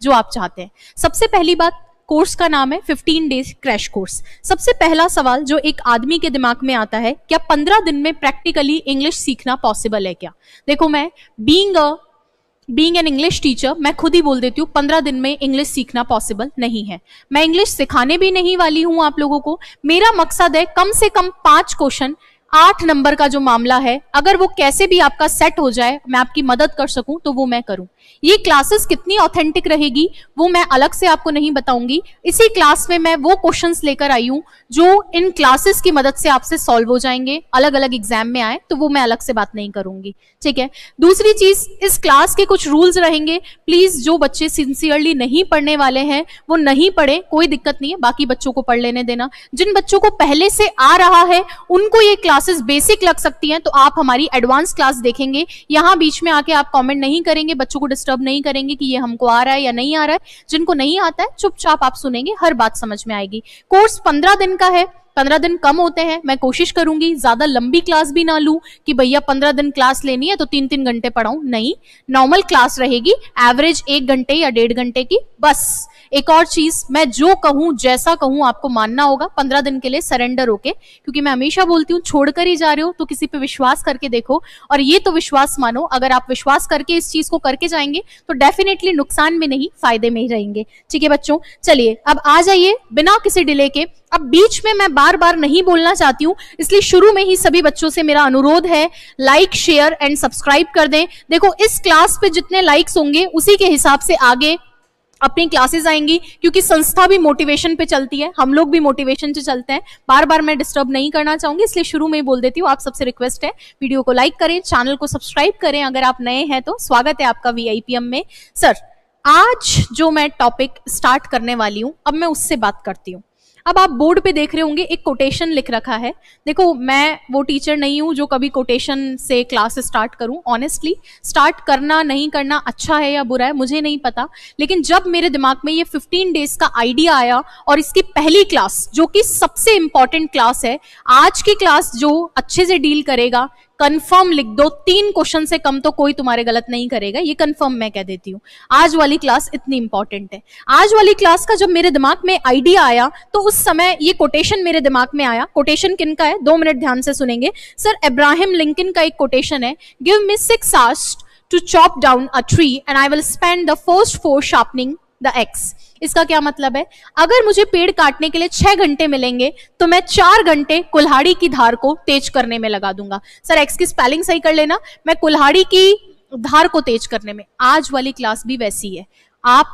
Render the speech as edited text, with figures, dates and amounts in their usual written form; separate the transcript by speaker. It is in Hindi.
Speaker 1: जो आप चाहते हैं। सबसे पहली बात, कोर्स का नाम है 15 डेज क्रैश कोर्स। सबसे पहला सवाल जो एक आदमी के दिमाग में आता है, क्या 15 दिन में प्रैक्टिकली इंग्लिश सीखना पॉसिबल है क्या? देखो, मैं बीइंग एन इंग्लिश टीचर, मैं खुद ही बोल देती हूँ 15 दिन में इंग्लिश सीखना पॉसिबल नहीं है। मैं इंग्लिश सिखाने भी नहीं वाली हूँ आप लोगों को। मेरा मकसद है कम से कम 5 क्वेश्चन, 8 नंबर का जो मामला है, अगर वो कैसे भी आपका सेट हो जाए, मैं आपकी मदद कर सकूं तो वो मैं करूं। ये क्लासेस कितनी ऑथेंटिक रहेगी वो मैं अलग से आपको नहीं बताऊंगी। इसी क्लास में मैं वो क्वेश्चंस लेकर आई हूं जो इन क्लासेस की मदद से आपसे सॉल्व हो जाएंगे, अलग अलग एग्जाम में आए तो वो मैं अलग से बात नहीं करूंगी, ठीक है। दूसरी चीज, इस क्लास के कुछ रूल्स रहेंगे। प्लीज जो बच्चे सिंसियरली नहीं पढ़ने वाले हैं वो नहीं पढ़े, कोई दिक्कत नहीं है, बाकी बच्चों को पढ़ लेने देना। जिन बच्चों को पहले से आ रहा है उनको ये क्लासेस बेसिक लग सकती हैं, तो आप हमारी एडवांस क्लास देखेंगे। यहां बीच में आके आप कमेंट नहीं करेंगे, बच्चों को डिस्टर्ब नहीं करेंगे कि ये हमको आ रहा है या नहीं आ रहा है। जिनको नहीं आता है चुपचाप आप सुनेंगे, हर बात समझ में आएगी। कोर्स 15 दिन का है, 15 दिन कम होते हैं। मैं कोशिश करूंगी ज्यादा लंबी क्लास भी ना लूं कि भैया 15 दिन क्लास लेनी है तो 3-3 घंटे पढ़ाऊं, नहीं, नॉर्मल क्लास रहेगी, एवरेज 1 घंटे या 1.5 घंटे की बस। एक और चीज, मैं जो कहूं जैसा कहूं आपको मानना होगा 15 दिन के लिए सरेंडर होके, क्योंकि मैं हमेशा बोलती हूं छोड़कर ही जा रहे हो तो किसी पे विश्वास करके देखो, और ये तो विश्वास मानो, अगर आप विश्वास करके इस चीज को करके जाएंगे तो डेफिनेटली नुकसान में नहीं फायदे में ही रहेंगे, ठीक है बच्चों। चलिए अब आ जाइए बिना किसी डिले के। अब बीच में मैं बार बार नहीं बोलना चाहती हूं, इसलिए शुरू में ही सभी बच्चों से मेरा अनुरोध है, लाइक शेयर एंड सब्सक्राइब कर दें। देखो, इस क्लास पे जितने लाइक्स होंगे उसी के हिसाब से आगे अपनी क्लासेस आएंगी, क्योंकि संस्था भी मोटिवेशन पे चलती है, हम लोग भी मोटिवेशन से चलते हैं। बार बार मैं डिस्टर्ब नहीं करना चाहूंगी, इसलिए शुरू में ही बोल देती हूँ। आप सबसे रिक्वेस्ट है, वीडियो को लाइक करें, चैनल को सब्सक्राइब करें। अगर आप नए हैं तो स्वागत है आपका VIPM में। सर, आज जो मैं टॉपिक स्टार्ट करने वाली हूँ, अब मैं उससे बात करती हूँ। अब आप बोर्ड पे देख रहे होंगे एक कोटेशन लिख रखा है। देखो, मैं वो टीचर नहीं हूं जो कभी कोटेशन से क्लास स्टार्ट करूं। ऑनेस्टली, स्टार्ट करना नहीं करना अच्छा है या बुरा है मुझे नहीं पता, लेकिन जब मेरे दिमाग में ये 15 डेज का आइडिया आया और इसकी पहली क्लास जो कि सबसे इंपॉर्टेंट क्लास है, आज की क्लास जो अच्छे से डील करेगा, कंफर्म लिख दो, 3 क्वेश्चन से कम तो कोई तुम्हारे गलत नहीं करेगा, ये कंफर्म मैं कह देती हूँ। आज वाली क्लास इतनी इंपॉर्टेंट है। आज वाली क्लास का जब मेरे दिमाग में आइडिया आया तो उस समय ये कोटेशन मेरे दिमाग में आया। कोटेशन किनका है, 2 मिनट ध्यान से सुनेंगे। सर, अब्राहम लिंकन का एक कोटेशन है, give me 6 hours to chop down a tree and I will spend the first 4 sharpening the axe। इसका क्या मतलब है, अगर मुझे पेड़ काटने के लिए 6 घंटे मिलेंगे तो मैं 4 घंटे कुल्हाड़ी की धार को तेज करने में लगा दूंगा। सर, एक्स की स्पेलिंग सही कर लेना, मैं कुल्हाड़ी की धार को तेज करने में। आज वाली क्लास भी वैसी है। आप